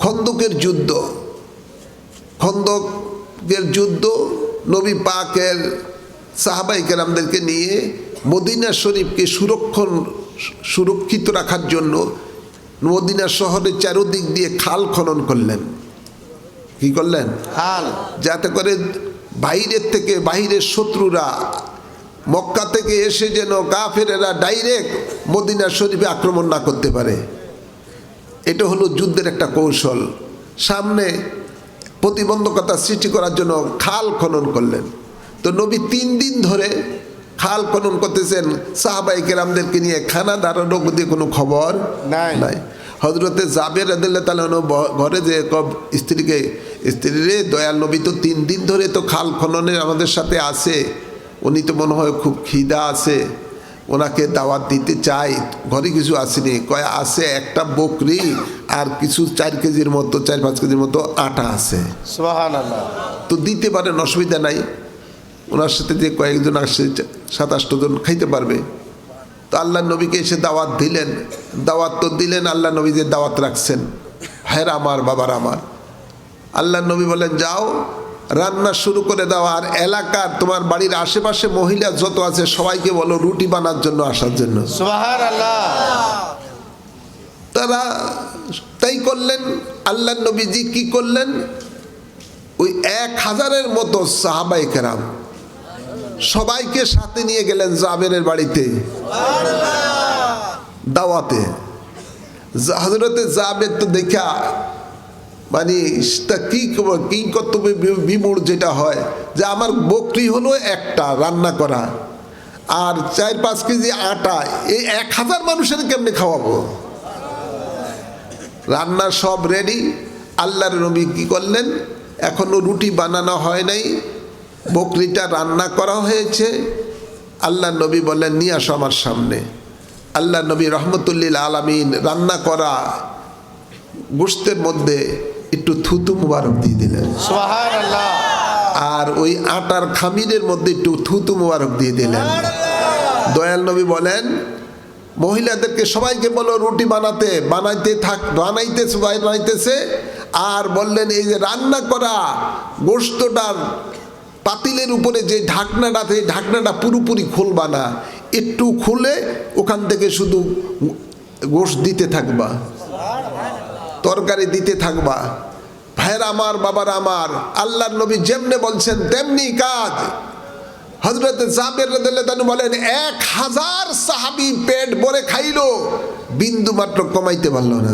খন্দকের যুদ্ধ, খন্দকের যুদ্ধ নবী পাকের সাহাবায়ে কেরামদেরকে নিয়ে মদিনা শরীফকে সুরক্ষিত রাখার জন্য মদিনা শহরের চারদিক দিয়ে খাল খনন করলেন। কি করলেন? খাল। যাতে করে বাহিরের শত্রুরা মক্কা থেকে এসে যেন কাফেরেরা ডাইরেক্ট মদিনা শরীফে আক্রমণ না করতে পারে। এটা হলো যুদ্ধের একটা কৌশল। সামনে প্রতিবন্ধকতা সৃষ্টি করার জন্য খাল খনন করলেন। তো নবী 3 দিন ধরে খাল খনন করতেছেন সাহাবায়ে কেরামদেরকে নিয়ে, খানা দাঁড়ানোর মধ্যে কোনো খবর নাই। হযরতে জাবের রাদিয়াল্লাহু তাআলা ঘরে যে স্ত্রীরে, দয়াল নবী তো 3 দিন ধরে তো খাল খননের আমাদের সাথে আছে, উনি তো মনে হয় খুব খিদা আছে, ওনাকে দাওয়াত দিতে চাই। ঘরে কিছু আসেনি, কয় আছে একটা বকরি আর কিছু 4 কেজির মতো 4-5 কেজির মতো আটা আছে। সুবহানাল্লাহ। তো দিতে পারেন, অসুবিধা নাই। ওনার সাথে যে কয়েকজন আসছে 7-8 জন খাইতে পারবে। তো আল্লাহ নবীকে এসে দাওয়াত দিলেন। দাওয়াত তো দিলেন, আল্লাহ নবী যে দাওয়াত রাখছেন, ভাইরা আমার, বাবার আমার, আল্লাহ নবী বলেন যাও রান্না শুরু করে দাও, আর এলাকার তোমার বাড়ির আশেপাশে মহিলা যত আছে সবাইকে বলো রুটি বানার জন্য আসার জন্য। সুবহানাল্লাহ। তারা তাই করলেন। আল্লাহ নবীজি কি করলেন? ওই 1000-এর মতো সাহাবায়ে কেরাম সবাইকে সাথে নিয়ে গেলেন জাবেরের বাড়িতে দাওয়াতে। হযরতে জাবের তো দেখা মানে কি কর্তব্য বিমূঢ় যেটা হয়, যে আমার বকরি হলো একটা রান্না করা আর 4-5 কেজি আটা, এই 1000 মানুষের কেমনে খাওয়াবো? রান্না সব রেডি। আল্লাহর নবী কি করলেন? এখনো রুটি বানানো হয় নাই, বকরিটা রান্না করা হয়েছে। আল্লাহ নবী বললেন নিয়ে আসো আমার সামনে। আল্লাহ নবী রহমতুল্লিল আলামিন রান্না করা গোশতের মধ্যে একটু থুতু মুবারক দিয়ে দিলেন। সুবহানাল্লাহ। আর ওই আটার খামিরের মধ্যে একটু থুতু মুবারক দিয়ে দিলেন। দয়াল নবী বলেন মহিলাদেরকে সবাইকে বলো রুটি বানাইতেছে। আর বললেন এই যে রান্না করা গোশতটার পাতিলের উপরে যে ঢাকনাটা, এই ঢাকনাটা পুরোপুরি খুলবা না, একটু খুলে ওখান থেকে শুধু গোশত দিতে থাকবা, তরকারি দিতে থাকবা। ভাইরা আমার, বাবার আমার, আল্লাহর নবী যেমনে বলছেন তেমনি কাজ। হযরতে জাবের রাদিয়াল্লাহু তাআলা বলেন 1000 সাহাবী পেট ভরে খাইলো, বিন্দু মাত্র কমাইতে পারল না।